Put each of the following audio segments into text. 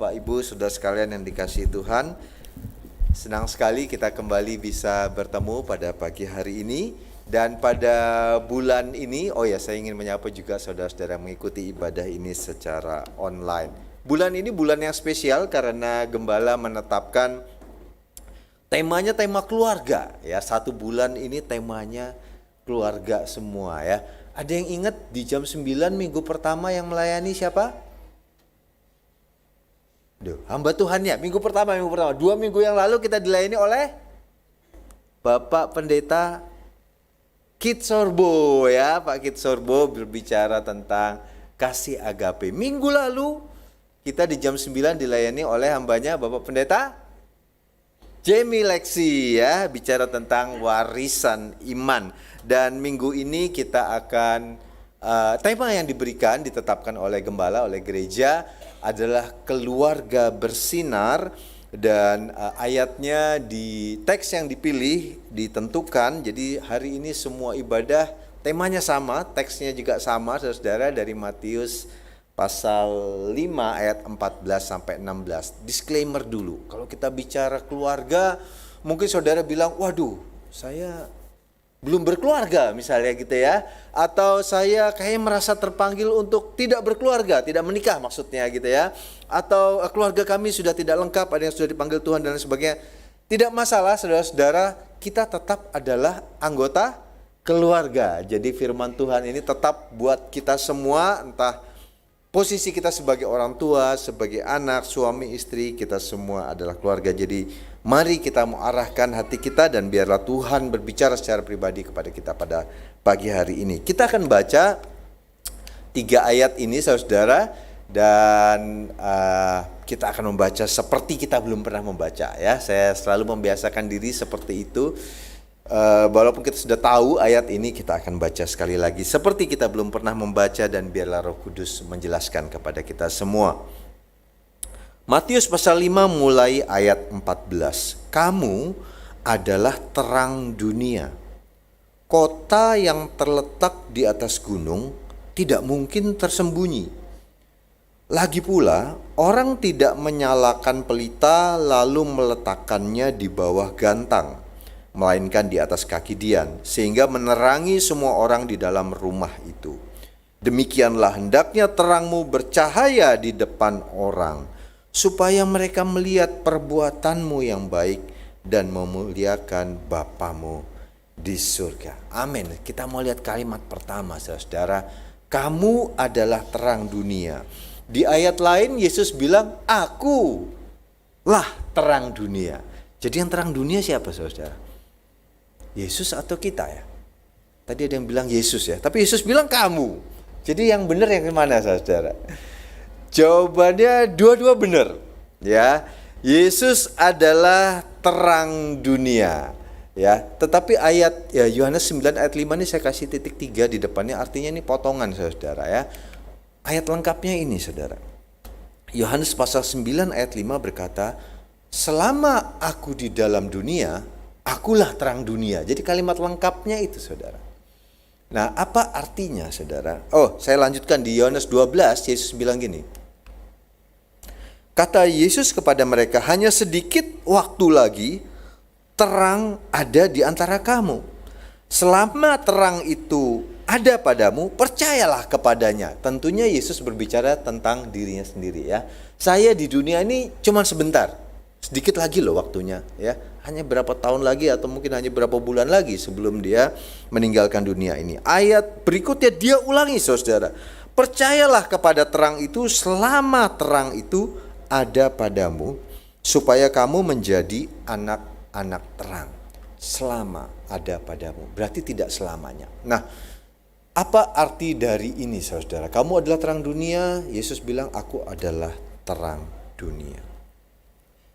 Bapak Ibu saudara sekalian yang dikasihi Tuhan, senang sekali kita kembali bisa bertemu pada pagi hari ini. Dan pada bulan ini, saya ingin menyapa juga saudara-saudara yang mengikuti ibadah ini secara online. Bulan ini bulan yang spesial karena Gembala menetapkan temanya tema keluarga. Ya, 1 bulan ini temanya keluarga semua ya. Ada yang ingat di jam 9 minggu pertama yang melayani siapa? Hamba Tuhan ya, minggu pertama. 2 minggu yang lalu kita dilayani oleh Bapak Pendeta Kit Sorbo ya. Pak Kit Sorbo berbicara tentang kasih agape. Minggu lalu kita di jam 9 dilayani oleh hambanya Bapak Pendeta Jamie Lexi ya, bicara tentang warisan iman. Dan minggu ini kita akan tema yang diberikan, ditetapkan oleh Gembala, oleh gereja adalah keluarga bersinar. Dan ayatnya di teks yang dipilih ditentukan. Jadi hari ini semua ibadah temanya sama, teksnya juga sama saudara, dari Matius pasal 5 ayat 14 sampai 16. Disclaimer dulu, kalau kita bicara keluarga, mungkin saudara bilang, waduh saya belum berkeluarga misalnya gitu ya. Atau saya kayaknya merasa terpanggil untuk tidak berkeluarga, tidak menikah maksudnya gitu ya. Atau keluarga kami sudah tidak lengkap, ada yang sudah dipanggil Tuhan dan sebagainya. Tidak masalah saudara-saudara, kita tetap adalah anggota keluarga. Jadi firman Tuhan ini tetap buat kita semua, entah posisi kita sebagai orang tua, sebagai anak, suami, istri, kita semua adalah keluarga. Jadi mari kita mengarahkan hati kita dan biarlah Tuhan berbicara secara pribadi kepada kita pada pagi hari ini. Kita akan baca 3 ayat ini saudara, dan kita akan membaca seperti kita belum pernah membaca ya. Saya selalu membiasakan diri seperti itu. Walaupun kita sudah tahu ayat ini, kita akan baca sekali lagi seperti kita belum pernah membaca, dan biarlah Roh Kudus menjelaskan kepada kita semua. Matius pasal 5 mulai ayat 14. Kamu adalah terang dunia. Kota yang terletak di atas gunung tidak mungkin tersembunyi. Lagi pula, orang tidak menyalakan pelita lalu meletakkannya di bawah gantang, melainkan di atas kaki dian, sehingga menerangi semua orang di dalam rumah itu. Demikianlah hendaknya terangmu bercahaya di depan orang, supaya mereka melihat perbuatanmu yang baik dan memuliakan Bapamu di surga. Amin. Kita mau lihat kalimat pertama saudara, kamu adalah terang dunia. Di ayat lain Yesus bilang, akulah terang dunia. Jadi yang terang dunia siapa saudara? Yesus atau kita ya? Tadi ada yang bilang Yesus ya, tapi Yesus bilang kamu. Jadi yang benar yang mana saudara? Jawabannya dua-dua benar ya. Yesus adalah terang dunia ya. Tetapi ayat ya Yohanes 9 ayat 5 ini saya kasih titik 3 di depannya, artinya ini potongan saudara ya. Ayat lengkapnya ini saudara. Yohanes pasal 9 ayat 5 berkata, selama aku di dalam dunia, akulah terang dunia. Jadi kalimat lengkapnya itu saudara. Nah, apa artinya saudara? Saya lanjutkan di Yohanes 12, Yesus bilang gini. Kata Yesus kepada mereka, hanya sedikit waktu lagi terang ada di antara kamu. Selama terang itu ada padamu, percayalah kepadanya. Tentunya Yesus berbicara tentang dirinya sendiri ya. Saya di dunia ini cuma sebentar. Sedikit lagi loh waktunya ya. Hanya berapa tahun lagi atau mungkin hanya berapa bulan lagi sebelum dia meninggalkan dunia ini. Ayat berikutnya dia ulangi saudara. Percayalah kepada terang itu selama terang itu ada padamu, supaya kamu menjadi anak-anak terang. Selama ada padamu, berarti tidak selamanya. Nah, apa arti dari ini saudara? Kamu adalah terang dunia. Yesus bilang aku adalah terang dunia.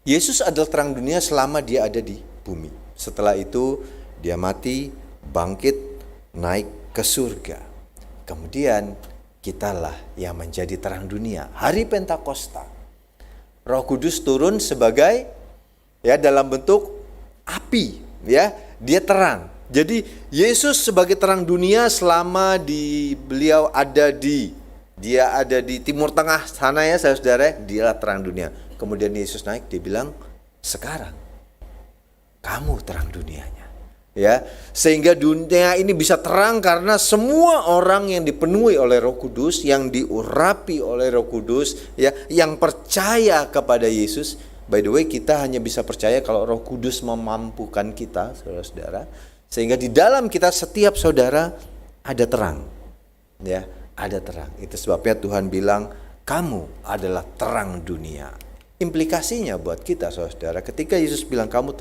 Yesus adalah terang dunia selama dia ada di bumi. Setelah itu dia mati, bangkit, naik ke surga. Kemudian kitalah yang menjadi terang dunia. Hari Pentakosta, Roh Kudus turun sebagai dalam bentuk api ya. Dia terang. Jadi Yesus sebagai terang dunia selama beliau ada di Dia ada di timur tengah sana ya saudara, dialah terang dunia. Kemudian Yesus naik, dia bilang, sekarang kamu terang dunianya. Ya, sehingga dunia ini bisa terang karena semua orang yang dipenuhi oleh Roh Kudus, yang diurapi oleh Roh Kudus, ya, yang percaya kepada Yesus. By the way, kita hanya bisa percaya kalau Roh Kudus memampukan kita, saudara-saudara. Sehingga di dalam kita setiap saudara ada terang. Ya, ada terang. Itu sebabnya Tuhan bilang, kamu adalah terang dunia. Implikasinya buat kita saudara, ketika Yesus bilang kamu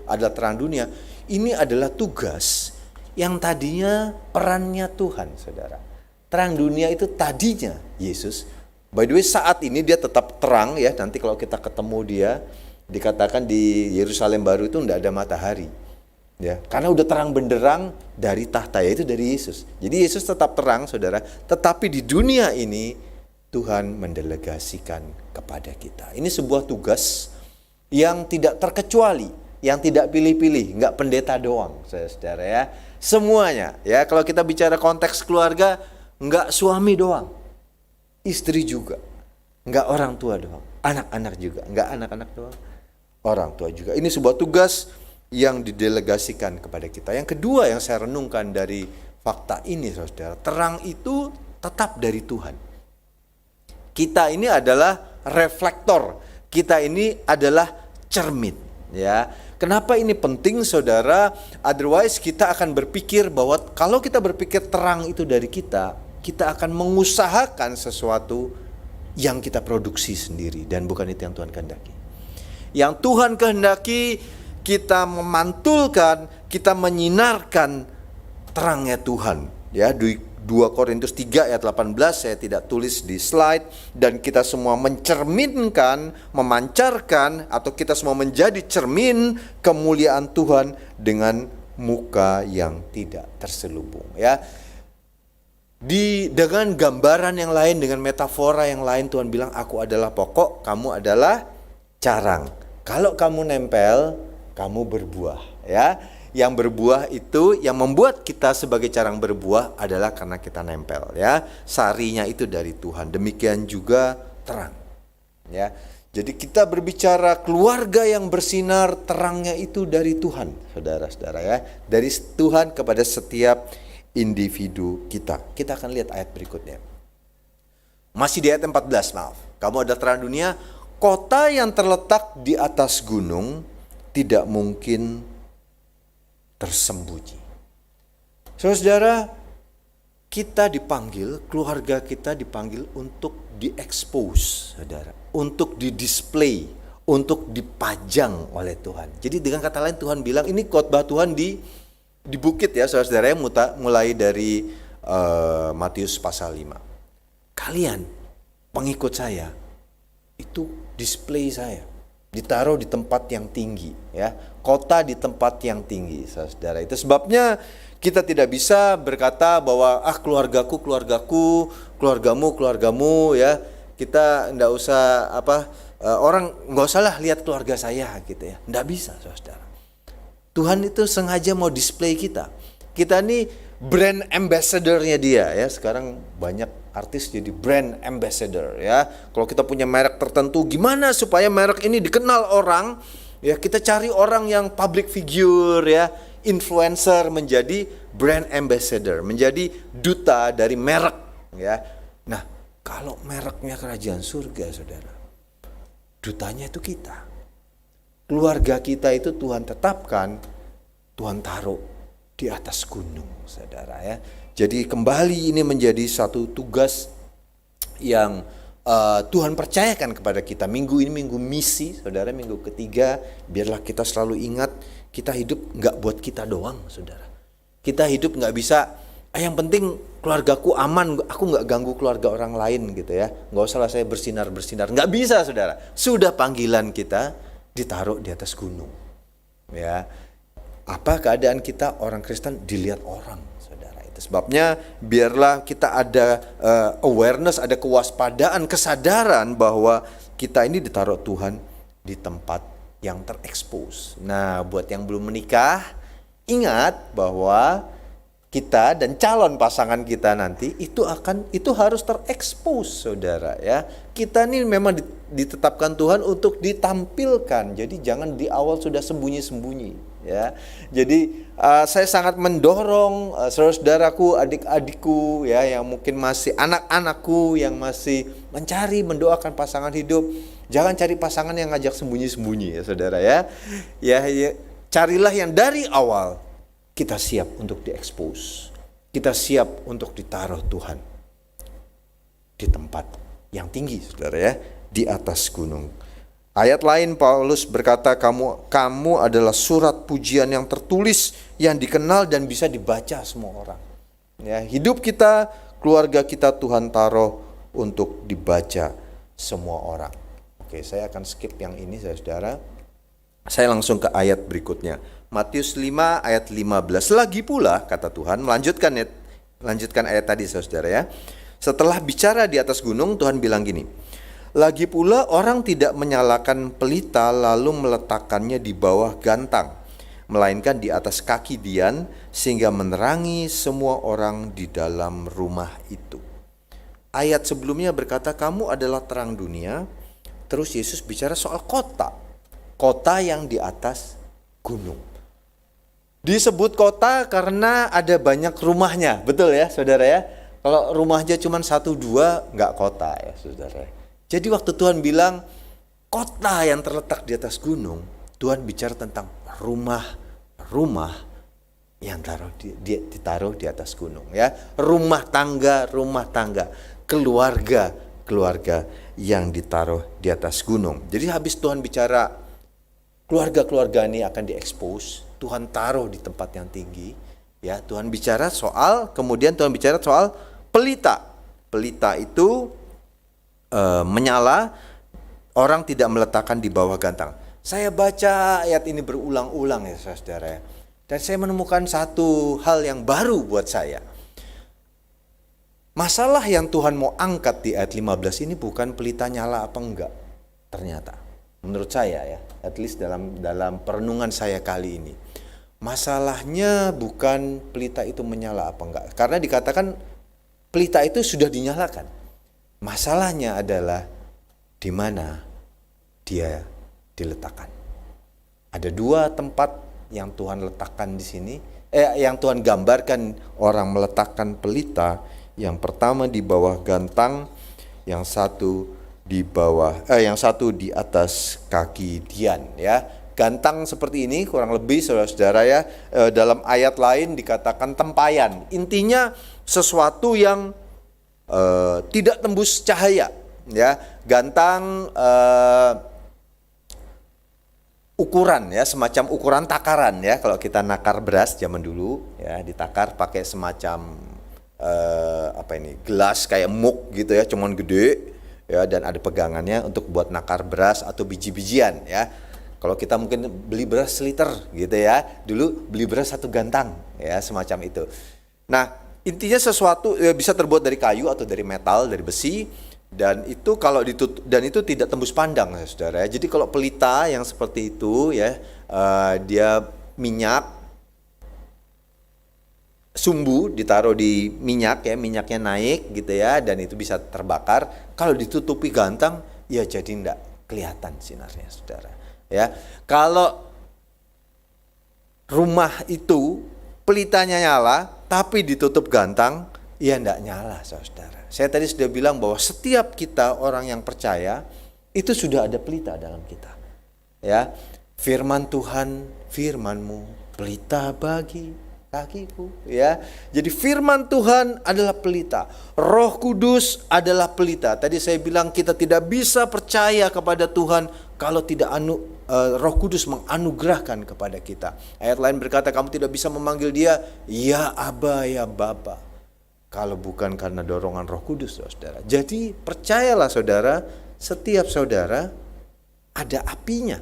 adalah terang dunia, ini adalah tugas yang tadinya perannya Tuhan saudara. Terang dunia itu tadinya Yesus. By the way, saat ini dia tetap terang ya. Nanti kalau kita ketemu dia, dikatakan di Yerusalem baru itu tidak ada matahari. Ya, karena udah terang benderang dari tahta, yaitu dari Yesus. Jadi Yesus tetap terang saudara, tetapi di dunia ini Tuhan mendelegasikan kepada kita. Ini sebuah tugas yang tidak terkecuali, yang tidak pilih-pilih, nggak pendeta doang, saudara ya. Semuanya, ya kalau kita bicara konteks keluarga, nggak suami doang, istri juga, nggak orang tua doang, anak-anak juga, nggak anak-anak doang, orang tua juga. Ini sebuah tugas yang didelegasikan kepada kita. Yang kedua yang saya renungkan dari fakta ini, saudara, terang itu tetap dari Tuhan. Kita ini adalah reflektor, kita ini adalah cermin, ya. Kenapa ini penting, saudara? Otherwise kita akan berpikir bahwa kalau kita berpikir terang itu dari kita akan mengusahakan sesuatu yang kita produksi sendiri, dan bukan itu yang Tuhan kehendaki. Yang Tuhan kehendaki kita memantulkan, kita menyinarkan terangnya Tuhan, ya. 2 Korintus 3 ayat 18 saya tidak tulis di slide, dan kita semua mencerminkan, memancarkan, atau kita semua menjadi cermin kemuliaan Tuhan dengan muka yang tidak terselubung, ya. Dengan gambaran yang lain, dengan metafora yang lain, Tuhan bilang aku adalah pokok, kamu adalah carang. Kalau kamu nempel, kamu berbuah, ya. Yang berbuah itu, yang membuat kita sebagai carang berbuah adalah karena kita nempel, ya. Sarinya itu dari Tuhan. Demikian juga terang, ya. Jadi kita berbicara keluarga yang bersinar, terangnya itu dari Tuhan, saudara-saudara, ya. Dari Tuhan kepada setiap individu kita. Kita akan lihat ayat berikutnya. Masih di ayat 14, maaf. Kamu adalah terang dunia, kota yang terletak di atas gunung tidak mungkin tersembunyi. Saudara, kita dipanggil, keluarga kita dipanggil untuk diekspos, saudara, untuk didisplay, untuk dipajang oleh Tuhan. Jadi dengan kata lain Tuhan bilang ini khotbah Tuhan di bukit ya, saudara, mulai dari Matius pasal 5. Kalian pengikut saya itu display saya, ditaruh di tempat yang tinggi, ya. Kota di tempat yang tinggi, saudara. Itu sebabnya kita tidak bisa berkata bahwa keluargaku, keluargamu, ya. Kita enggak usah orang enggak usah lah lihat keluarga saya gitu ya. Enggak bisa, saudara. Tuhan itu sengaja mau display kita. Kita nih brand ambassador-nya dia, ya. Sekarang banyak artis jadi brand ambassador, ya. Kalau kita punya merek tertentu, gimana supaya merek ini dikenal orang? Ya, kita cari orang yang public figure, ya, influencer, menjadi brand ambassador, menjadi duta dari merek, ya. Nah, kalau mereknya kerajaan surga, saudara, dutanya itu kita. Keluarga kita itu Tuhan tetapkan, Tuhan taruh di atas gunung, saudara, ya. Jadi kembali ini menjadi satu tugas yang Tuhan percayakan kepada kita. Minggu ini minggu misi, saudara, minggu ketiga. Biarlah kita selalu ingat, kita hidup nggak buat kita doang, saudara. Kita hidup nggak bisa, yang penting keluargaku aman, aku nggak ganggu keluarga orang lain gitu ya. Nggak usah lah saya bersinar. Nggak bisa, saudara. Sudah panggilan kita ditaruh di atas gunung, ya. Apa keadaan kita orang Kristen dilihat orang, saudara. Itu sebabnya biarlah kita ada awareness, ada kewaspadaan, kesadaran bahwa kita ini ditaruh Tuhan di tempat yang terekspos. Nah, buat yang belum menikah, ingat bahwa kita dan calon pasangan kita nanti itu harus terekspos, saudara ya. Kita ini memang ditetapkan Tuhan untuk ditampilkan. Jadi jangan di awal sudah sembunyi-sembunyi ya. Jadi saya sangat mendorong saudara-saudaraku, adik-adikku ya, yang mungkin masih anak-anakku yang masih mencari mendoakan pasangan hidup, jangan cari pasangan yang ngajak sembunyi-sembunyi ya saudara ya. Ya, carilah yang dari awal kita siap untuk diekspos. Kita siap untuk ditaruh Tuhan di tempat yang tinggi, saudara ya, di atas gunung. Ayat lain Paulus berkata, kamu adalah surat pujian yang tertulis, yang dikenal dan bisa dibaca semua orang. Ya, hidup kita, keluarga kita Tuhan taruh untuk dibaca semua orang. Oke, saya akan skip yang ini saudara. Saya langsung ke ayat berikutnya. Matius 5 ayat 15. Lagi pula kata Tuhan, lanjutkan ayat tadi saudara ya. Setelah bicara di atas gunung, Tuhan bilang gini, lagi pula orang tidak menyalakan pelita lalu meletakkannya di bawah gantang, melainkan di atas kaki dian, sehingga menerangi semua orang di dalam rumah itu. Ayat sebelumnya berkata kamu adalah terang dunia. Terus Yesus bicara soal kota yang di atas gunung. Disebut kota karena ada banyak rumahnya, betul ya saudara ya. Kalau rumahnya cuma 1-2 nggak kota ya saudara. Jadi waktu Tuhan bilang kota yang terletak di atas gunung, Tuhan bicara tentang rumah yang ditaruh di atas gunung ya. Rumah tangga, keluarga yang ditaruh di atas gunung. Jadi habis Tuhan bicara keluarga ini akan diekspos, Tuhan taruh di tempat yang tinggi ya. Tuhan bicara soal pelita. Pelita itu menyala, orang tidak meletakkan di bawah gantang. Saya baca ayat ini berulang-ulang ya saudara, dan saya menemukan satu hal yang baru buat saya. Masalah yang Tuhan mau angkat di ayat 15 ini bukan pelita nyala apa enggak. Ternyata menurut saya ya, at least dalam perenungan saya kali ini, masalahnya bukan pelita itu menyala apa enggak, karena dikatakan pelita itu sudah dinyalakan. Masalahnya adalah di mana dia diletakkan. Ada 2 tempat yang Tuhan letakkan di sini, yang Tuhan gambarkan orang meletakkan pelita. Yang pertama di bawah gantang, yang satu di atas kaki dian ya. Gantang seperti ini kurang lebih saudara-saudara ya, dalam ayat lain dikatakan tempayan. Intinya sesuatu yang tidak tembus cahaya ya. Gantang ukuran ya, semacam ukuran takaran ya. Kalau kita nakar beras zaman dulu ya, ditakar pakai semacam gelas kayak mug gitu ya, cuman gede ya, dan ada pegangannya untuk buat nakar beras atau biji-bijian ya. Kalau kita mungkin beli beras seliter gitu ya, dulu beli beras 1 gantang ya, semacam itu. Nah, intinya sesuatu bisa terbuat dari kayu atau dari metal, dari besi, dan itu kalau ditutup, dan itu tidak tembus pandang ya saudara. Jadi kalau pelita yang seperti itu ya, dia minyak sumbu ditaruh di minyak ya, minyaknya naik gitu ya, dan itu bisa terbakar. Kalau ditutupi gantang ya jadi enggak kelihatan sinarnya saudara ya. Kalau rumah itu pelitanya nyala tapi ditutup gantang ya enggak nyala saudara. Saya tadi sudah bilang bahwa setiap kita orang yang percaya itu sudah ada pelita dalam kita ya. Firman Tuhan, firman-Mu pelita bagi kakiku ya. Jadi firman Tuhan adalah pelita. Roh Kudus adalah pelita. Tadi saya bilang kita tidak bisa percaya kepada Tuhan kalau tidak Roh Kudus menganugerahkan kepada kita. Ayat lain berkata kamu tidak bisa memanggil dia ya Aba ya Bapa kalau bukan karena dorongan Roh Kudus saudara. Jadi percayalah saudara, setiap saudara ada apinya,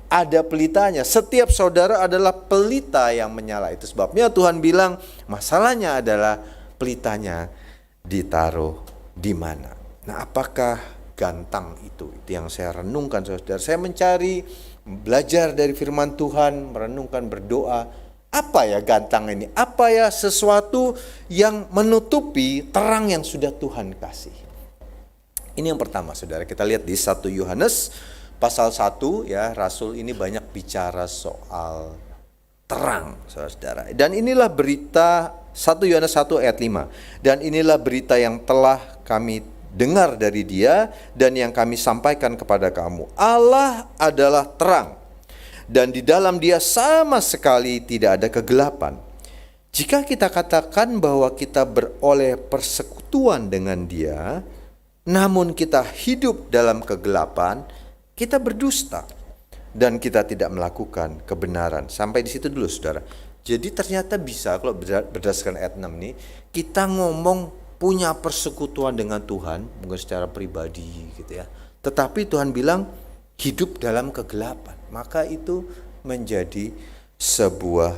ada pelitanya. Setiap saudara adalah pelita yang menyala. Itu sebabnya Tuhan bilang masalahnya adalah pelitanya ditaruh di mana. Nah, apakah gantang itu? Itu yang saya renungkan saudara. Saya mencari, belajar dari firman Tuhan, merenungkan, berdoa. Apa ya gantang ini? Apa ya sesuatu yang menutupi terang yang sudah Tuhan kasih? Ini yang pertama, saudara. Kita lihat di 1 Yohanes pasal 1 ya, Rasul ini banyak bicara soal terang, saudara. Dan inilah berita 1 Yohanes 1 ayat 5. Dan inilah berita yang telah kami dengar dari Dia dan yang kami sampaikan kepada kamu. Allah adalah terang, dan di dalam Dia sama sekali tidak ada kegelapan. Jika kita katakan bahwa kita beroleh persekutuan dengan Dia, namun kita hidup dalam kegelapan, kita berdusta dan kita tidak melakukan kebenaran. Sampai di situ dulu, saudara. Jadi ternyata bisa, kalau berdasarkan ayat 6 nih, kita ngomong punya persekutuan dengan Tuhan, mungkin secara pribadi gitu ya. Tetapi Tuhan bilang hidup dalam kegelapan, maka itu menjadi sebuah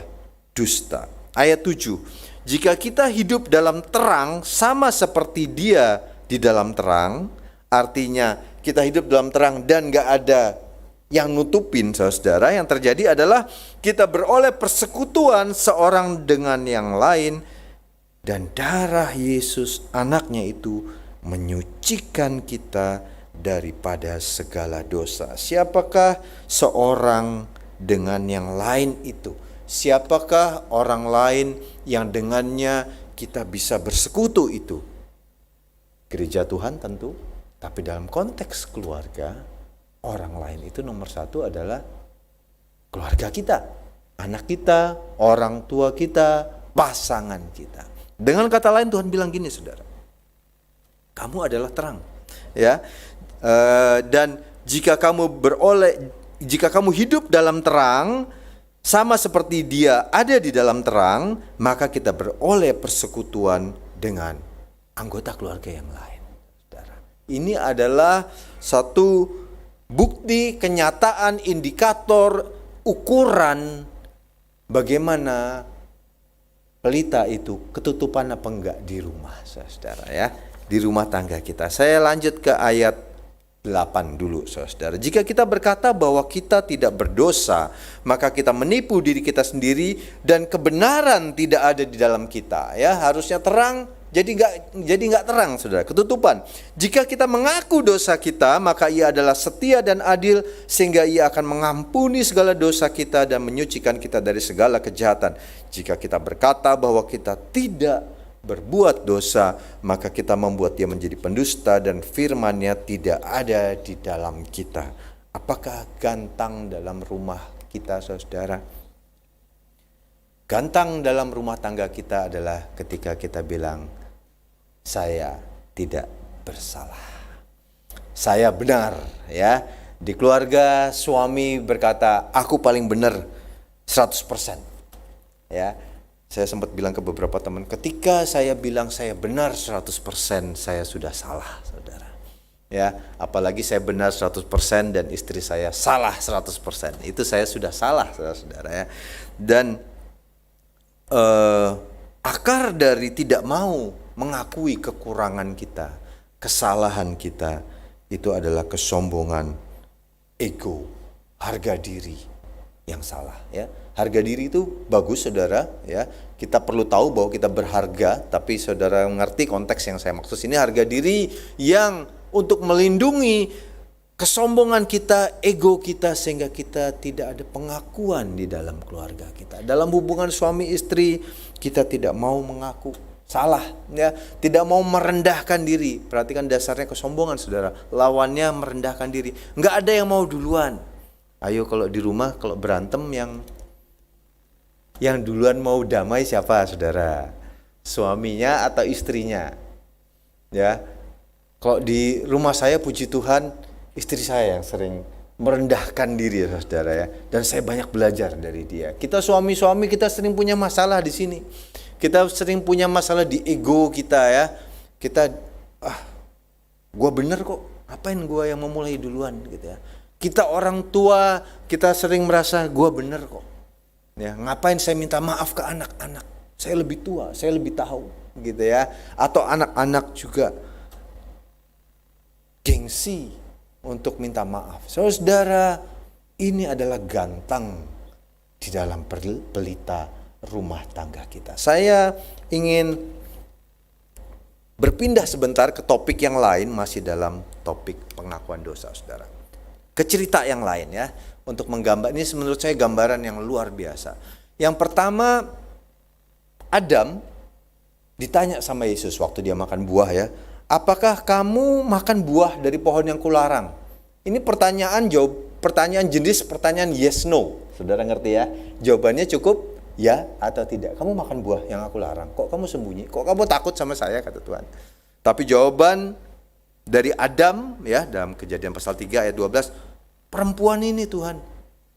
dusta. Ayat 7, jika kita hidup dalam terang sama seperti Dia di dalam terang, artinya kita hidup dalam terang dan gak ada yang nutupin, saudara. Yang terjadi adalah kita beroleh persekutuan seorang dengan yang lain, dan darah Yesus anaknya itu menyucikan kita daripada segala dosa. Siapakah seorang dengan yang lain itu? Siapakah orang lain yang dengannya kita bisa bersekutu itu? Gereja Tuhan tentu, tapi dalam konteks keluarga, orang lain itu nomor satu adalah keluarga kita, anak kita, orang tua kita, pasangan kita. Dengan kata lain Tuhan bilang gini, saudara, kamu adalah terang, ya. Dan jika kamu hidup dalam terang, sama seperti Dia ada di dalam terang, maka kita beroleh persekutuan dengan anggota keluarga yang lain, saudara. Ini adalah satu bukti, kenyataan, indikator, ukuran bagaimana pelita itu ketutupan apa enggak di rumah, saudara ya, di rumah tangga kita. Saya lanjut ke ayat 8 dulu, saudara. Jika kita berkata bahwa kita tidak berdosa, maka kita menipu diri kita sendiri dan kebenaran tidak ada di dalam kita. Ya, harusnya terang, jadi nggak terang, saudara, ketutupan. Jika kita mengaku dosa kita, maka Ia adalah setia dan adil sehingga Ia akan mengampuni segala dosa kita dan menyucikan kita dari segala kejahatan. Jika kita berkata bahwa kita tidak berbuat dosa, maka kita membuat Dia menjadi pendusta dan firman-Nya tidak ada di dalam kita. Apakah gantang dalam rumah kita, saudara? Gantang dalam rumah tangga kita adalah ketika kita bilang, saya tidak bersalah, saya benar, ya. Di keluarga suami berkata, aku paling benar 100%. Ya, saya sempat bilang ke beberapa teman, ketika saya bilang saya benar 100%, saya sudah salah, saudara. Ya, apalagi saya benar 100% dan istri saya salah 100%. Itu saya sudah salah, saudara ya. Dan akar dari tidak mau mengakui kekurangan kita, kesalahan kita, itu adalah kesombongan, ego, harga diri yang salah, ya. Harga diri itu bagus, saudara, ya. Kita perlu tahu bahwa kita berharga, tapi saudara mengerti konteks yang saya maksud ini, harga diri yang untuk melindungi kesombongan kita, ego kita, sehingga kita tidak ada pengakuan di dalam keluarga kita. Dalam hubungan suami istri, kita tidak mau mengaku salah, ya, tidak mau merendahkan diri. Perhatikan dasarnya kesombongan, saudara. Lawannya merendahkan diri. Nggak ada yang mau duluan. Ayo kalau di rumah, kalau berantem yang duluan mau damai siapa, saudara? Suaminya atau istrinya? Ya. Kalau di rumah saya, puji Tuhan, istri saya yang sering merendahkan diri, saudara ya. Dan saya banyak belajar dari dia. Kita suami-suami, kita sering punya masalah di sini. Kita sering punya masalah di ego kita, ya. Kita, gua bener kok, apain gua yang memulai duluan gitu ya. Kita orang tua, kita sering merasa gua bener kok. Ya, ngapain saya minta maaf ke anak-anak? Saya lebih tua, saya lebih tahu gitu ya. Atau anak-anak juga gengsi untuk minta maaf. Saudara, ini adalah gantang di dalam pelita rumah tangga kita. Saya ingin berpindah sebentar ke topik yang lain, masih dalam topik pengakuan dosa, saudara. Ke cerita yang lain ya, untuk menggambar, ini menurut saya gambaran yang luar biasa. Yang pertama, Adam ditanya sama Yesus waktu dia makan buah ya, apakah kamu makan buah dari pohon yang kularang? Ini pertanyaan jenis pertanyaan yes no. Saudara ngerti ya? Jawabannya cukup ya atau tidak. Kamu makan buah yang aku larang. Kok kamu sembunyi? Kok kamu takut sama saya, kata Tuhan. Tapi jawaban dari Adam ya, dalam Kejadian pasal 3 ayat 12, perempuan ini Tuhan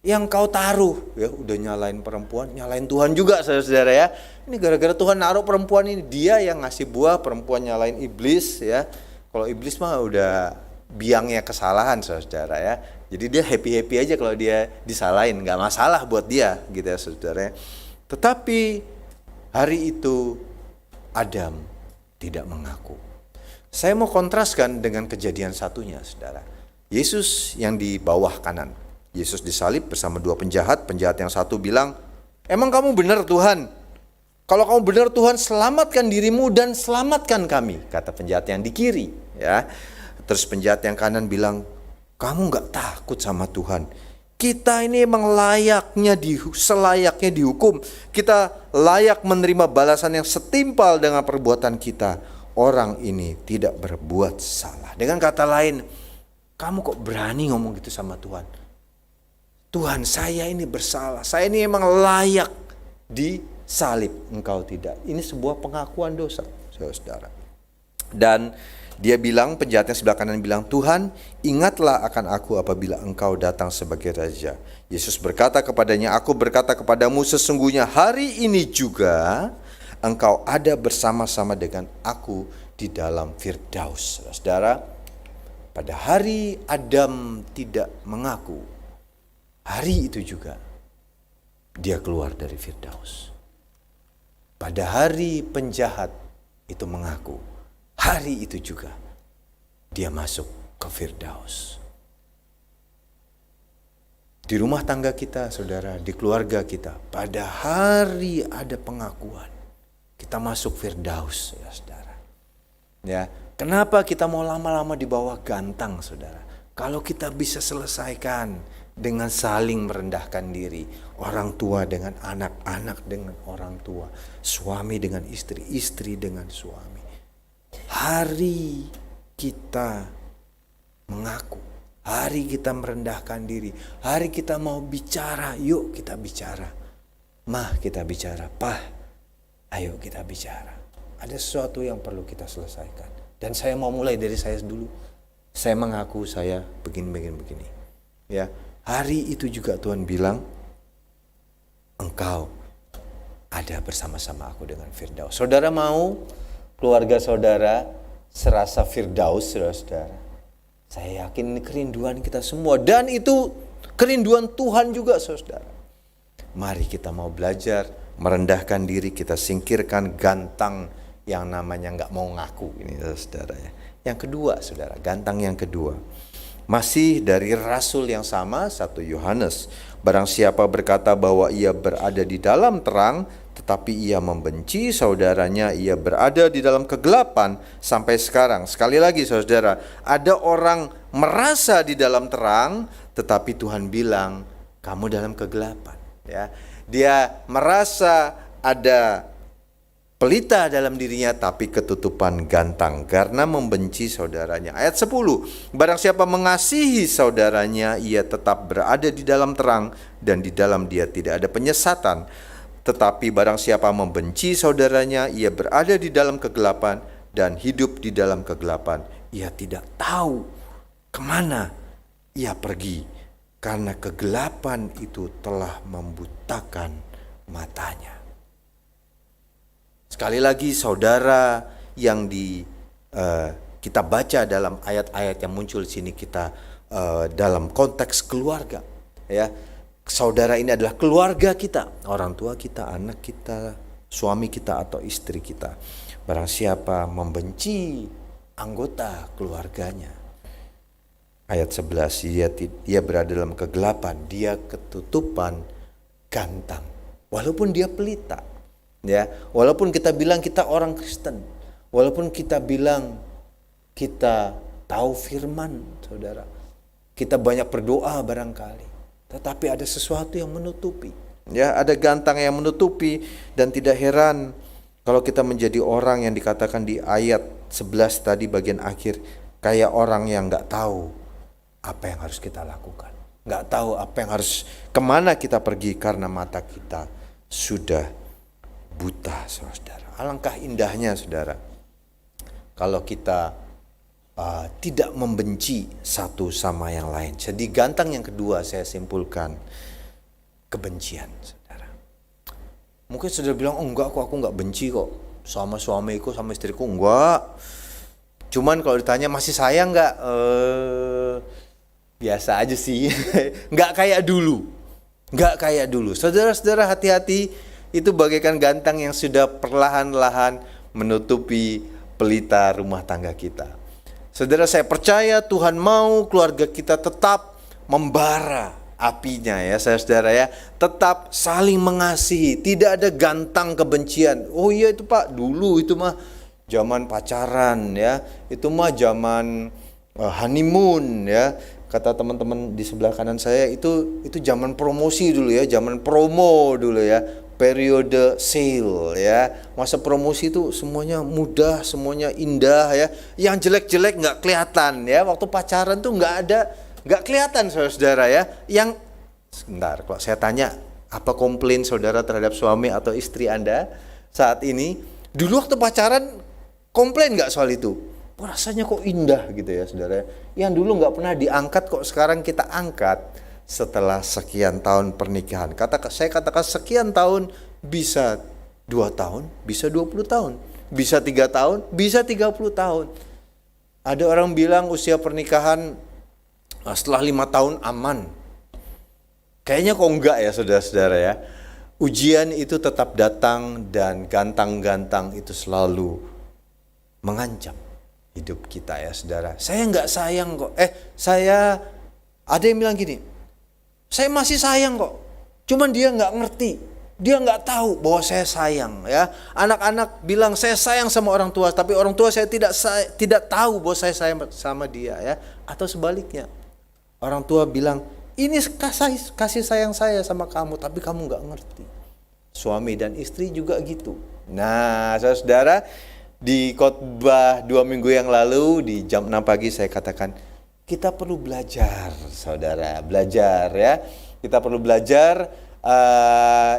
yang kau taruh. Ya udah nyalain perempuan, nyalain Tuhan juga, saudara ya. Ini gara-gara Tuhan naruh perempuan ini, dia yang ngasih buah, perempuan nyalain iblis ya. Kalau iblis mah udah biangnya kesalahan, saudara ya. Jadi dia happy-happy aja kalau dia disalahin, nggak masalah buat dia gitu ya, saudara ya. Tetapi hari itu Adam tidak mengaku. Saya mau kontraskan dengan kejadian satunya, saudara. Yesus yang di bawah kanan. Yesus disalib bersama dua penjahat. Penjahat yang satu bilang, emang kamu benar Tuhan? Kalau kamu benar Tuhan, selamatkan dirimu dan selamatkan kami, kata penjahat yang di kiri. Ya. Terus penjahat yang kanan bilang, kamu gak takut sama Tuhan? Kita ini emang selayaknya dihukum. Kita layak menerima balasan yang setimpal dengan perbuatan kita. Orang ini tidak berbuat salah. Dengan kata lain, kamu kok berani ngomong gitu sama Tuhan? Tuhan, saya ini bersalah. Saya ini emang layak disalib. Engkau tidak. Ini sebuah pengakuan dosa, saudara. Dan dia bilang, penjahatnya sebelah kanan bilang, Tuhan, ingatlah akan aku apabila engkau datang sebagai raja. Yesus berkata kepadanya, aku berkata kepadamu, sesungguhnya hari ini juga engkau ada bersama-sama dengan aku di dalam Firdaus. Saudara, pada hari Adam tidak mengaku, hari itu juga dia keluar dari Firdaus. Pada hari penjahat itu mengaku, hari itu juga dia masuk ke Firdaus. Di rumah tangga kita, saudara, di keluarga kita, pada hari ada pengakuan, kita masuk Firdaus, ya saudara. Ya, kenapa kita mau lama-lama di bawah gantang, saudara? Kalau kita bisa selesaikan dengan saling merendahkan diri, orang tua dengan anak, anak dengan orang tua, suami dengan istri, istri dengan suami. Hari kita mengaku, hari kita merendahkan diri, hari kita mau bicara, yuk kita bicara. Mah, kita bicara. Pah, ayo kita bicara. Ada sesuatu yang perlu kita selesaikan. Dan saya mau mulai dari saya dulu. Saya mengaku saya begini. Ya, hari itu juga Tuhan bilang, engkau ada bersama-sama aku dengan Firdaus. Saudara mau keluarga saudara serasa Firdaus, saudara? Saya yakin ini kerinduan kita semua. Dan itu kerinduan Tuhan juga, saudara. Mari kita mau belajar merendahkan diri, kita singkirkan gantang yang namanya gak mau ngaku. Ini saudara ya. Yang kedua, saudara, gantang yang kedua. Masih dari rasul yang sama, 1 Yohanes. Barang siapa berkata bahwa ia berada di dalam terang, tetapi ia membenci saudaranya, ia berada di dalam kegelapan sampai sekarang. Sekali lagi saudara, ada orang merasa di dalam terang, tetapi Tuhan bilang, kamu dalam kegelapan. Ya, dia merasa ada pelita dalam dirinya, tapi ketutupan gantang karena membenci saudaranya. Ayat 10, barang siapa mengasihi saudaranya, ia tetap berada di dalam terang, dan di dalam dia tidak ada penyesatan. Tetapi barang siapa membenci saudaranya, ia berada di dalam kegelapan dan hidup di dalam kegelapan. Ia tidak tahu kemana ia pergi, karena kegelapan itu telah membutakan matanya. Sekali lagi saudara yang kita baca dalam ayat-ayat yang muncul di sini, kita dalam konteks keluarga, ya. Saudara ini adalah keluarga kita, orang tua kita, anak kita, suami kita atau istri kita. Barang siapa membenci anggota keluarganya. Ayat 11, dia berada dalam kegelapan, dia ketutupan gantang. walaupun dia pelita, ya, walaupun kita bilang kita orang Kristen, walaupun kita bilang kita tahu firman, saudara, kita banyak berdoa barangkali, tetapi ada sesuatu yang menutupi, ya, ada gantang yang menutupi. Dan tidak heran kalau kita menjadi orang yang dikatakan di ayat 11 tadi bagian akhir, kayak orang yang nggak tahu apa yang harus kita lakukan, nggak tahu apa yang harus, kemana kita pergi karena mata kita sudah buta, saudara. Alangkah indahnya, saudara, kalau kita tidak membenci satu sama yang lain. Jadi gantang yang kedua saya simpulkan, kebencian, saudara. Mungkin saudara bilang, oh enggak kok, aku enggak benci kok sama suamiku, sama istriku, enggak. Cuman kalau ditanya masih sayang enggak? Biasa aja sih. Enggak kayak dulu. Enggak kayak dulu. Saudara-saudara, hati-hati, itu bagaikan gantang yang sudah perlahan-lahan menutupi pelita rumah tangga kita. Saudara, saya percaya Tuhan mau keluarga kita tetap membara apinya, ya saudara, ya, tetap saling mengasihi, tidak ada gantang kebencian. Oh iya itu Pak, dulu itu mah zaman pacaran, ya, itu mah zaman honeymoon, ya. Kata teman-teman di sebelah kanan saya, itu zaman promosi dulu, ya, zaman promo dulu, ya, periode sale, ya. Masa promosi itu semuanya mudah, semuanya indah, ya. Yang jelek-jelek nggak kelihatan, ya. Waktu pacaran tuh nggak kelihatan, saudara, ya. Yang sebentar, kalau saya tanya, apa komplain saudara terhadap suami atau istri Anda saat ini? Dulu waktu pacaran komplain nggak soal itu? Oh, rasanya kok indah gitu, ya saudara. Yang dulu nggak pernah diangkat kok sekarang kita angkat setelah sekian tahun pernikahan. Saya katakan sekian tahun, bisa 2 tahun, bisa 20 tahun, bisa 3 tahun, bisa 30 tahun. Ada orang bilang usia pernikahan setelah 5 tahun aman. Kayaknya kok enggak, ya saudara-saudara, ya. Ujian itu tetap datang dan gantang-gantang itu selalu mengancam hidup kita, ya saudara. Saya enggak sayang kok. Ada yang bilang gini, saya masih sayang kok, cuman dia nggak ngerti, dia nggak tahu bahwa saya sayang, ya. Anak-anak bilang saya sayang sama orang tua, tapi orang tua saya tidak tahu bahwa saya sayang sama dia, ya. Atau sebaliknya, orang tua bilang ini kasih sayang saya sama kamu, tapi kamu nggak ngerti. Suami dan istri juga gitu. Nah, saudara, di khotbah 2 minggu yang lalu di jam 6 pagi saya katakan, kita perlu belajar, saudara, belajar, ya. Kita perlu belajar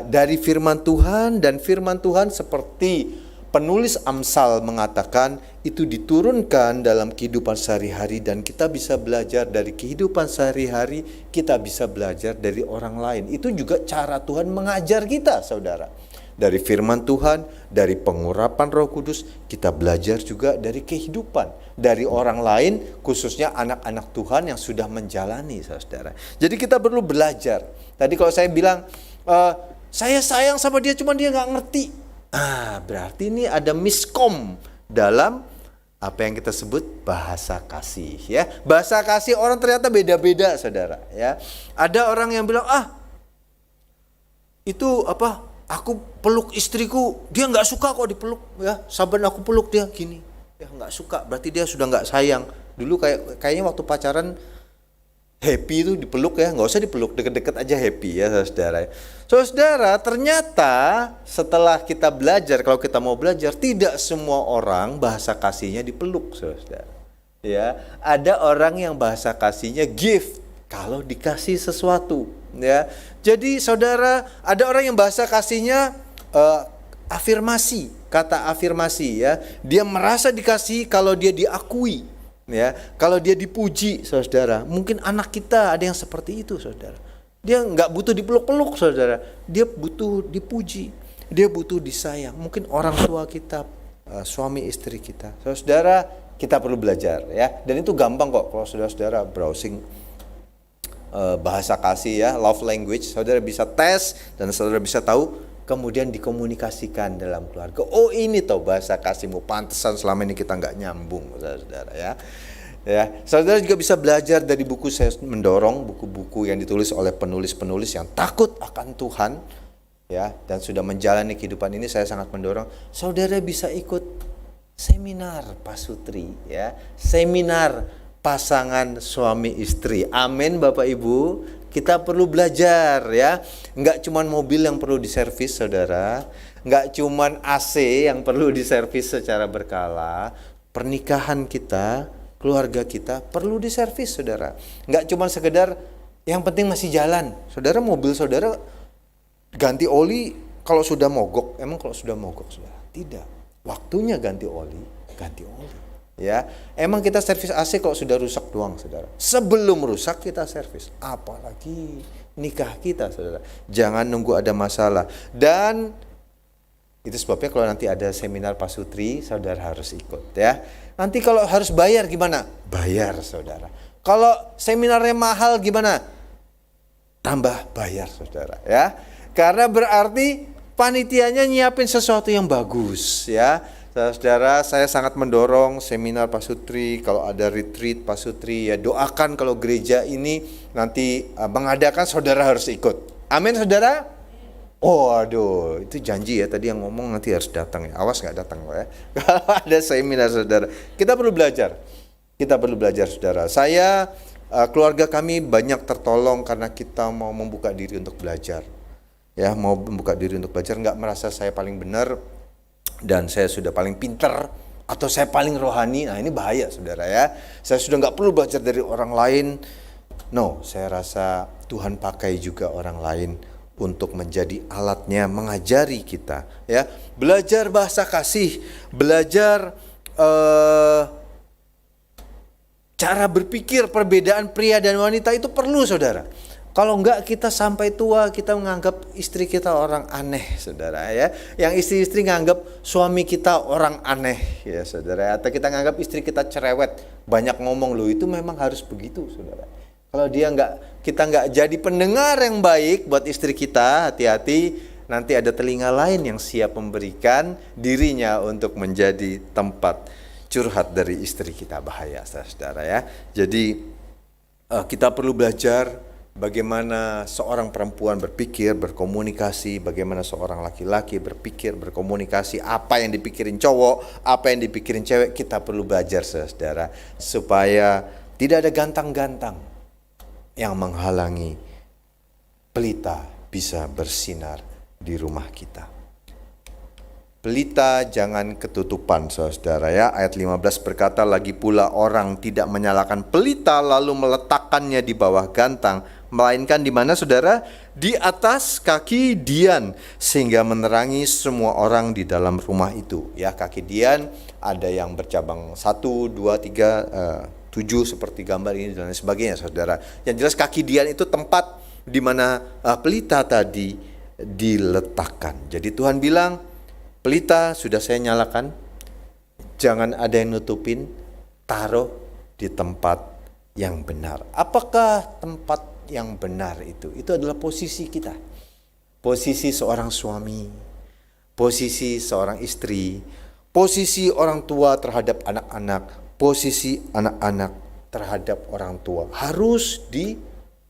dari firman Tuhan, dan firman Tuhan seperti penulis Amsal mengatakan itu diturunkan dalam kehidupan sehari-hari, dan kita bisa belajar dari kehidupan sehari-hari, kita bisa belajar dari orang lain. Itu juga cara Tuhan mengajar kita, saudara. Dari firman Tuhan, dari pengurapan Roh Kudus, kita belajar juga dari kehidupan, dari orang lain, khususnya anak-anak Tuhan yang sudah menjalani, saudara. Jadi kita perlu belajar. Tadi kalau saya bilang, saya sayang sama dia, cuma dia nggak ngerti. Berarti ini ada miskom dalam apa yang kita sebut bahasa kasih, ya. Bahasa kasih orang ternyata beda-beda, saudara, ya. Ada orang yang bilang, itu aku peluk istriku, dia nggak suka kok dipeluk, ya. Saban aku peluk dia gini, ya nggak suka, berarti dia sudah nggak sayang. Dulu kayaknya waktu pacaran happy itu dipeluk, ya, nggak usah dipeluk, deket-deket aja happy, ya saudara. Saudara, ternyata setelah kita belajar, kalau kita mau belajar, tidak semua orang bahasa kasihnya dipeluk, saudara. Ya, ada orang yang bahasa kasihnya gift, kalau dikasih sesuatu, ya. Jadi saudara, ada orang yang bahasa kasihnya afirmasi, kata afirmasi, ya. Dia merasa dikasih kalau dia diakui, ya, kalau dia dipuji, saudara. Mungkin anak kita ada yang seperti itu, saudara. Dia nggak butuh dipeluk-peluk, saudara. Dia butuh dipuji, dia butuh disayang. Mungkin orang tua kita, suami istri kita, saudara. Kita perlu belajar, ya. Dan itu gampang kok kalau saudara browsing bahasa kasih, ya, love language, saudara bisa tes dan saudara bisa tahu, kemudian dikomunikasikan dalam keluarga. Oh, ini toh bahasa kasihmu, pantesan selama ini kita nggak nyambung, saudara, ya. Ya, saudara juga bisa belajar dari buku, saya mendorong buku-buku yang ditulis oleh penulis-penulis yang takut akan Tuhan, ya dan sudah menjalani kehidupan ini, saya sangat mendorong saudara bisa ikut seminar pasutri, ya, seminar pasangan suami istri. Amin Bapak Ibu. Kita perlu belajar, ya. Enggak cuman mobil yang perlu diservis saudara, enggak cuman AC yang perlu diservis secara berkala. Pernikahan kita, keluarga kita perlu diservis saudara. Enggak cuman sekedar yang penting masih jalan. Saudara, mobil saudara ganti oli kalau sudah mogok. Emang kalau sudah mogok saudara? Tidak. Waktunya ganti oli, ganti oli. Ya, emang kita servis AC kalau sudah rusak doang saudara. Sebelum rusak kita servis, apalagi nikah kita saudara. Jangan nunggu ada masalah. Dan itu sebabnya kalau nanti ada seminar pasutri, saudara harus ikut, ya. Nanti kalau harus bayar gimana? Bayar saudara. Kalau seminarnya mahal gimana? Tambah bayar saudara, ya. Karena berarti panitianya nyiapin sesuatu yang bagus, ya. Saudara, saya sangat mendorong seminar pasutri, kalau ada retreat pasutri, ya doakan kalau gereja ini nanti mengadakan, saudara harus ikut. Amin saudara? Oh aduh, itu janji ya, tadi yang ngomong nanti harus datang ya, awas gak datang ya. Kalau ada seminar saudara, kita perlu belajar. Kita perlu belajar saudara. Saya, keluarga kami banyak tertolong karena kita mau membuka diri untuk belajar. Ya, mau membuka diri untuk belajar, gak merasa saya paling benar dan saya sudah paling pinter atau saya paling rohani. Nah ini bahaya saudara ya. Saya sudah gak perlu belajar dari orang lain. No, saya rasa Tuhan pakai juga orang lain untuk menjadi alatnya mengajari kita, ya. Belajar bahasa kasih, belajar cara berpikir, perbedaan pria dan wanita itu perlu saudara. Kalau enggak kita sampai tua kita menganggap istri kita orang aneh saudara, ya. Yang istri-istri nganggap suami kita orang aneh, ya saudara. Atau kita nganggap istri kita cerewet, banyak ngomong, loh itu memang harus begitu saudara. Kalau kita nggak jadi pendengar yang baik buat istri kita, hati-hati nanti ada telinga lain yang siap memberikan dirinya untuk menjadi tempat curhat dari istri kita. Bahaya saudara ya. Jadi kita perlu belajar bagaimana seorang perempuan berpikir, berkomunikasi, bagaimana seorang laki-laki berpikir, berkomunikasi, apa yang dipikirin cowok, apa yang dipikirin cewek, kita perlu belajar saudara, supaya tidak ada gantang-gantang yang menghalangi pelita bisa bersinar di rumah kita. Pelita jangan ketutupan saudara ya. Ayat 15 berkata, lagi pula orang tidak menyalakan pelita lalu meletakkannya di bawah gantang, melainkan di mana saudara? Di atas kaki dian, sehingga menerangi semua orang di dalam rumah itu. Ya, kaki dian ada yang bercabang 1, 2, 3, 7 seperti gambar ini dan lain sebagainya saudara. Yang jelas kaki dian itu tempat di mana pelita tadi diletakkan. Jadi Tuhan bilang, pelita sudah saya nyalakan, jangan ada yang nutupin, taruh di tempat yang benar. Apakah tempat yang benar itu? Itu adalah posisi kita. Posisi seorang suami, posisi seorang istri, posisi orang tua terhadap anak-anak, posisi anak-anak terhadap orang tua. Harus di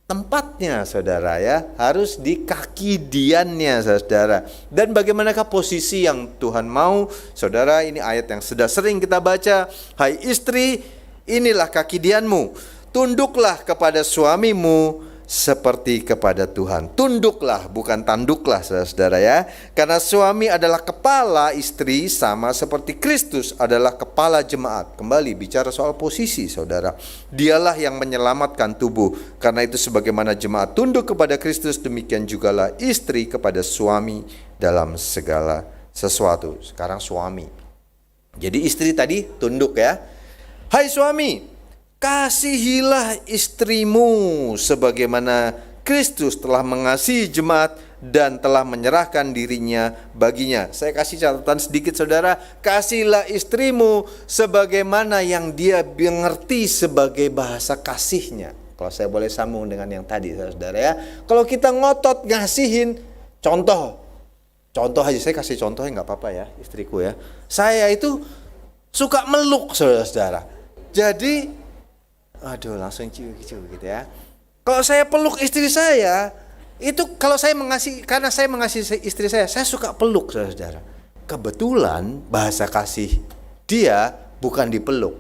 tempatnya saudara ya, harus di kaki diannya saudara. Dan bagaimanakah posisi yang Tuhan mau? Saudara, ini ayat yang sudah sering kita baca. Hai istri, inilah kaki dianmu, tunduklah kepada suamimu seperti kepada Tuhan. Tunduklah, bukan tanduklah saudara ya. Karena suami adalah kepala istri, sama seperti Kristus adalah kepala jemaat. Kembali bicara soal posisi saudara. Dialah yang menyelamatkan tubuh. Karena itu sebagaimana jemaat tunduk kepada Kristus, demikian jugalah istri kepada suami dalam segala sesuatu. Sekarang suami. Jadi istri tadi tunduk ya. Hai suami, kasihilah istrimu sebagaimana Kristus telah mengasihi jemaat dan telah menyerahkan dirinya baginya. Saya kasih catatan sedikit saudara. Kasihilah istrimu sebagaimana yang dia mengerti sebagai bahasa kasihnya. Kalau saya boleh sambung dengan yang tadi saudara ya. Kalau kita ngotot ngasihin, contoh aja, saya kasih contohnya nggak apa-apa ya istriku ya. Saya itu suka meluk saudara. Jadi aduh langsung cium gitu ya. Kalau saya peluk istri saya, Itu kalau saya mengasihi, karena saya mengasihi istri saya suka peluk, saudara. Kebetulan bahasa kasih dia bukan dipeluk.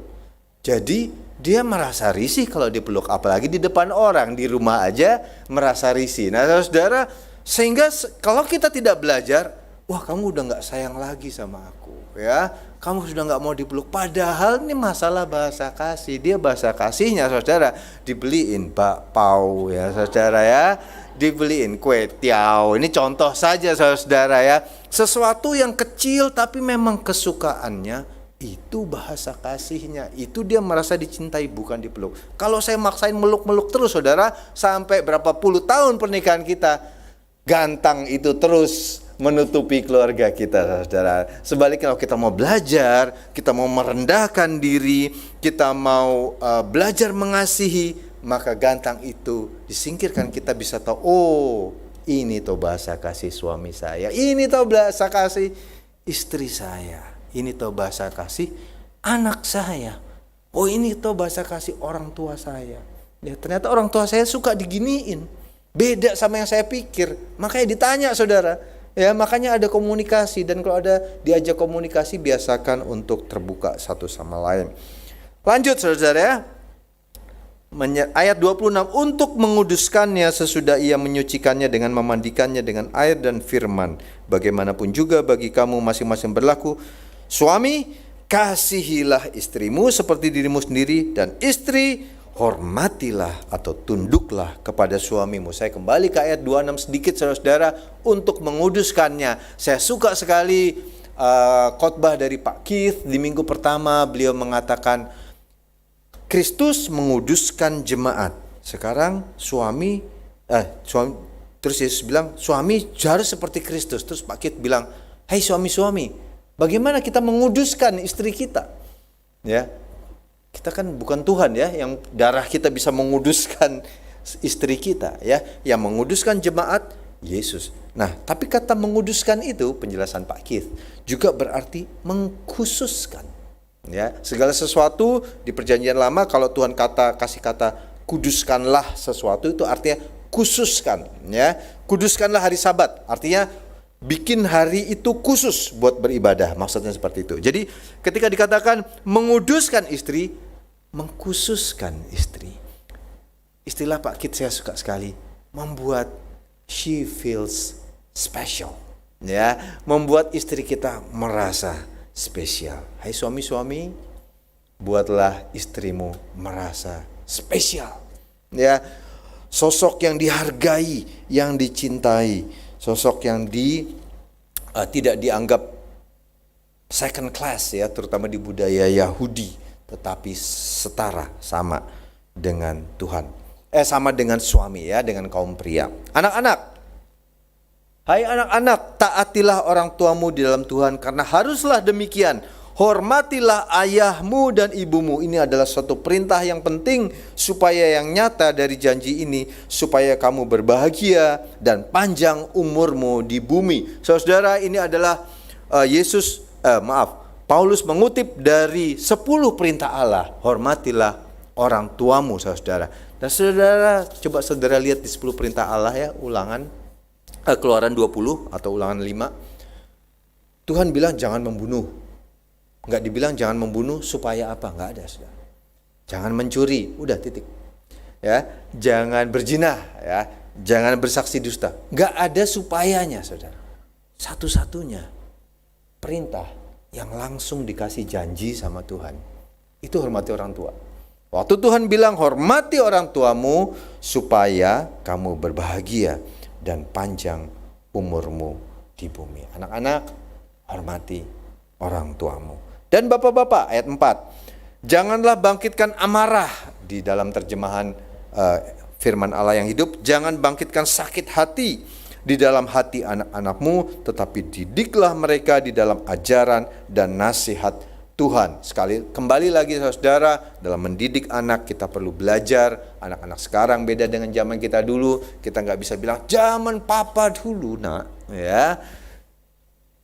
Jadi dia merasa risih kalau dipeluk, apalagi di depan orang, di rumah aja merasa risih. Nah, saudara, sehingga kalau kita tidak belajar, wah kamu udah nggak sayang lagi sama aku, ya. Kamu sudah nggak mau dipeluk. Padahal ini masalah bahasa kasih. Dia bahasa kasihnya, saudara, dibeliin bakpao, ya saudara ya. Dibeliin kue tiaw. Ini contoh saja, saudara ya. Sesuatu yang kecil tapi memang kesukaannya, itu bahasa kasihnya. Itu dia merasa dicintai, bukan dipeluk. Kalau saya maksain meluk-meluk terus, saudara, sampai berapa puluh tahun pernikahan kita, gantang itu terus menutupi keluarga kita, saudara. Sebaliknya kalau kita mau belajar, kita mau merendahkan diri, kita mau belajar mengasihi, maka gantang itu disingkirkan. Kita bisa tahu, oh ini tuh bahasa kasih suami saya, ini tuh bahasa kasih istri saya, ini tuh bahasa kasih anak saya, oh ini tuh bahasa kasih orang tua saya. Ya, ternyata orang tua saya suka diginiin, beda sama yang saya pikir. Makanya ditanya, saudara. Ya, makanya ada komunikasi, dan kalau ada diajak komunikasi, biasakan untuk terbuka satu sama lain. Lanjut, saudara ya. Ayat 26, untuk menguduskannya sesudah ia menyucikannya dengan memandikannya dengan air dan firman. Bagaimanapun juga bagi kamu masing-masing berlaku. Suami, kasihilah istrimu seperti dirimu sendiri, dan istri, hormatilah atau tunduklah kepada suamimu. Saya kembali ke ayat 26 sedikit, saudara, untuk menguduskannya. Saya suka sekali khotbah dari Pak Keith di minggu pertama. Beliau mengatakan, Kristus menguduskan jemaat. Sekarang suami, terus Yesus bilang, suami harus seperti Kristus. Terus Pak Keith bilang, hai suami-suami, bagaimana kita menguduskan istri kita? Ya, kita kan bukan Tuhan ya, yang darah kita bisa menguduskan istri kita ya. Yang menguduskan jemaat Yesus. Nah, tapi kata menguduskan itu, penjelasan Pak Keith, juga berarti mengkhususkan. Ya, segala sesuatu di perjanjian lama, kalau Tuhan kasih kata kuduskanlah sesuatu, itu artinya khususkan ya. Kuduskanlah hari Sabat, artinya bikin hari itu khusus buat beribadah, maksudnya seperti itu. Jadi ketika dikatakan menguduskan istri, mengkhususkan istri. Istilah Pak Kit saya suka sekali, membuat she feels special, ya, membuat istri kita merasa spesial. Hai suami-suami, buatlah istrimu merasa spesial, ya, sosok yang dihargai, yang dicintai, sosok yang tidak dianggap second class ya, terutama di budaya Yahudi, tetapi setara sama dengan Tuhan. Sama dengan suami ya, dengan kaum pria. Anak-anak, hai anak-anak, taatilah orang tuamu di dalam Tuhan, karena haruslah demikian. Hormatilah ayahmu dan ibumu. Ini adalah suatu perintah yang penting, supaya yang nyata dari janji ini, supaya kamu berbahagia dan panjang umurmu di bumi. Saudara, ini adalah Paulus mengutip dari 10 perintah Allah. Hormatilah orang tuamu, saudara. Dan saudara, coba saudara lihat di 10 perintah Allah ya, Keluaran 20 atau Ulangan 5. Tuhan bilang jangan membunuh. Enggak dibilang jangan membunuh supaya apa? Enggak ada, saudara. Jangan mencuri, udah titik. Ya, jangan berzina, ya, jangan bersaksi dusta. Enggak ada supayanya, saudara. Satu-satunya perintah yang langsung dikasih janji sama Tuhan, itu hormati orang tua. Waktu Tuhan bilang hormati orang tuamu supaya kamu berbahagia dan panjang umurmu di bumi. Anak-anak, hormati orang tuamu. Dan bapak-bapak, ayat 4, janganlah bangkitkan amarah. Di dalam terjemahan firman Allah yang hidup, jangan bangkitkan sakit hati di dalam hati anak-anakmu, tetapi didiklah mereka di dalam ajaran dan nasihat Tuhan. Kembali lagi saudara, dalam mendidik anak kita perlu belajar. Anak-anak sekarang beda dengan zaman kita dulu. Kita nggak bisa bilang zaman papa dulu, nak, ya.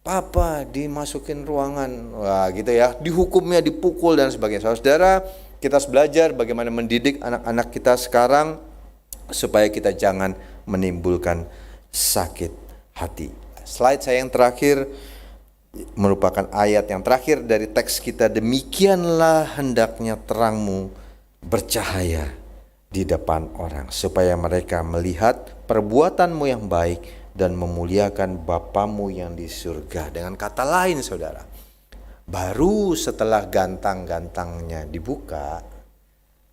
Papa dimasukin ruangan, wah gitu ya, dihukumnya, dipukul dan sebagainya. Saudara, kita harus belajar bagaimana mendidik anak-anak kita sekarang supaya kita jangan menimbulkan sakit hati. Slide saya yang terakhir merupakan ayat yang terakhir dari teks kita. Demikianlah hendaknya terangmu bercahaya di depan orang, supaya mereka melihat perbuatanmu yang baik dan memuliakan Bapamu yang di surga. Dengan kata lain, saudara, baru setelah gantang-gantangnya dibuka,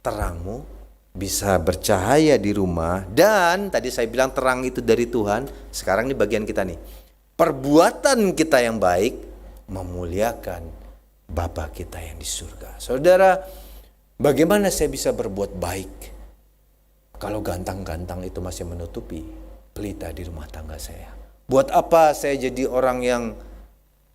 terangmu bisa bercahaya di rumah. Dan tadi saya bilang terang itu dari Tuhan. Sekarang ini bagian kita nih. Perbuatan kita yang baik memuliakan Bapa kita yang di surga. Saudara, bagaimana saya bisa berbuat baik kalau gantang-gantang itu masih menutupi pelita di rumah tangga saya? Buat apa saya jadi orang yang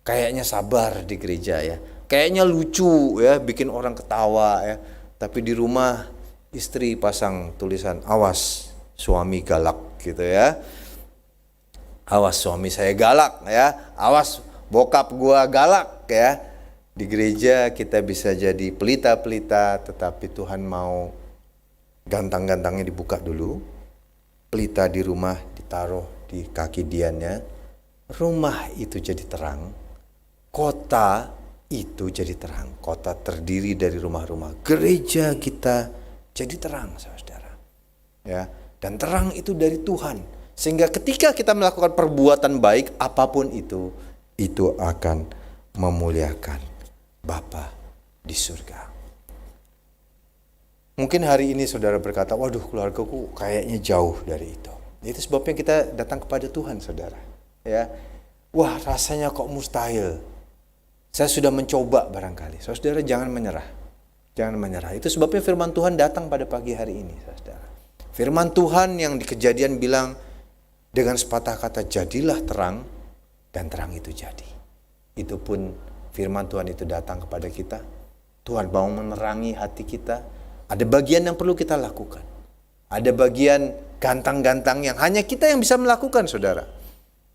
kayaknya sabar di gereja ya, kayaknya lucu ya, bikin orang ketawa ya, tapi di rumah istri pasang tulisan awas suami galak gitu ya, awas suami saya galak ya, awas bokap gua galak ya. Di gereja kita bisa jadi pelita-pelita, tetapi Tuhan mau gantang-gantangnya dibuka dulu, pelita di rumah ditaruh di kaki diannya, rumah itu jadi terang, kota itu jadi terang. Kota terdiri dari rumah-rumah, gereja kita jadi terang, saudara. Ya, dan terang itu dari Tuhan. Sehingga ketika kita melakukan perbuatan baik apapun itu akan memuliakan Bapa di surga. Mungkin hari ini saudara berkata, waduh keluargaku kayaknya jauh dari itu. Itu sebabnya kita datang kepada Tuhan, saudara. Ya, wah rasanya kok mustahil. Saya sudah mencoba barangkali. Saudara jangan menyerah. Jangan menyerah. Itu sebabnya firman Tuhan datang pada pagi hari ini, saudara. Firman Tuhan yang di Kejadian bilang dengan sepatah kata jadilah terang, dan terang itu jadi. Itu pun firman Tuhan itu datang kepada kita. Tuhan mau menerangi hati kita. Ada bagian yang perlu kita lakukan. Ada bagian gantang-gantang yang hanya kita yang bisa melakukan, saudara.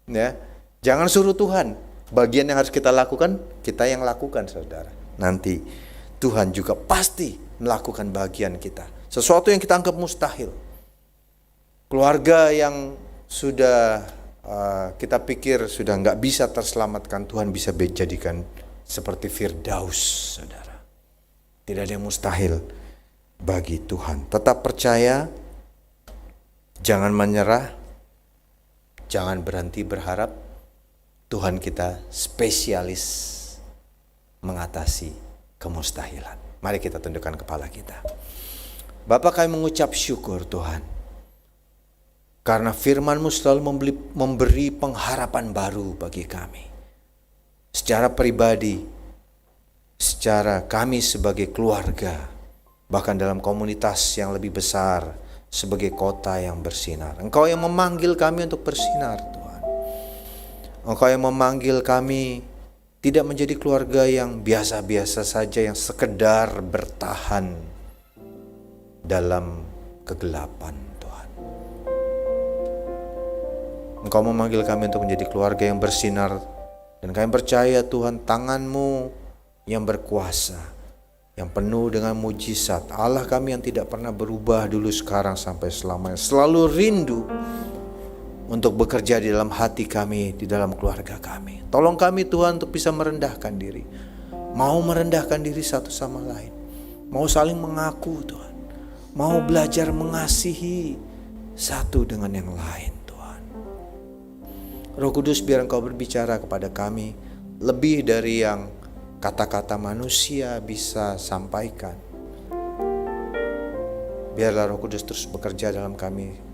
Ya, jangan suruh Tuhan. Bagian yang harus kita lakukan, kita yang lakukan, saudara. Nanti Tuhan juga pasti melakukan bagian kita. Sesuatu yang kita anggap mustahil. Keluarga yang sudah kita pikir sudah nggak bisa terselamatkan, Tuhan bisa jadikan seperti Firdaus, saudara. Tidak ada yang mustahil bagi Tuhan. Tetap percaya, jangan menyerah, jangan berhenti berharap. Tuhan kita spesialis mengatasi kemustahilan. Mari kita tundukkan kepala kita. Bapa, kami mengucap syukur Tuhan, karena firman-Mu selalu memberi pengharapan baru bagi kami. Secara pribadi, secara kami sebagai keluarga, bahkan dalam komunitas yang lebih besar, sebagai kota yang bersinar. Engkau yang memanggil kami untuk bersinar, Tuhan. Engkau yang memanggil kami tidak menjadi keluarga yang biasa-biasa saja, yang sekedar bertahan dalam kegelapan, Tuhan. Engkau memanggil kami untuk menjadi keluarga yang bersinar, dan kami percaya Tuhan, tangan-Mu yang berkuasa, yang penuh dengan mujizat, Allah kami yang tidak pernah berubah dulu, sekarang, sampai selamanya, selalu rindu untuk bekerja di dalam hati kami, di dalam keluarga kami. Tolong kami Tuhan untuk bisa merendahkan diri, mau merendahkan diri satu sama lain, mau saling mengaku Tuhan, mau belajar mengasihi satu dengan yang lain Tuhan. Roh Kudus, biar Engkau berbicara kepada kami lebih dari yang kata-kata manusia bisa sampaikan. Biarlah Roh Kudus terus bekerja dalam kami.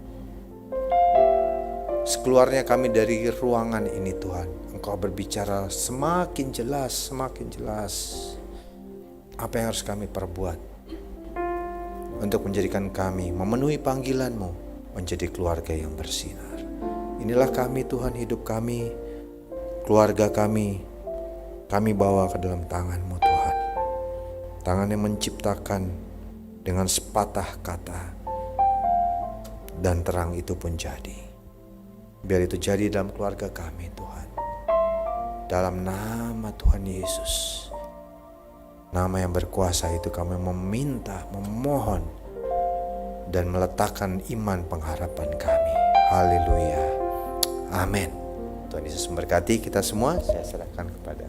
Sekeluarnya kami dari ruangan ini Tuhan, Engkau berbicara semakin jelas apa yang harus kami perbuat untuk menjadikan kami memenuhi panggilan-Mu menjadi keluarga yang bersinar. Inilah kami Tuhan, hidup kami, keluarga kami bawa ke dalam tangan-Mu Tuhan. Tangan yang menciptakan dengan sepatah kata, dan terang itu pun jadi. Biar itu jadi dalam keluarga kami Tuhan. Dalam nama Tuhan Yesus, nama yang berkuasa itu, kami meminta, memohon, dan meletakkan iman pengharapan kami. Haleluya. Amin. Tuhan Yesus memberkati kita semua. Saya serahkan kepada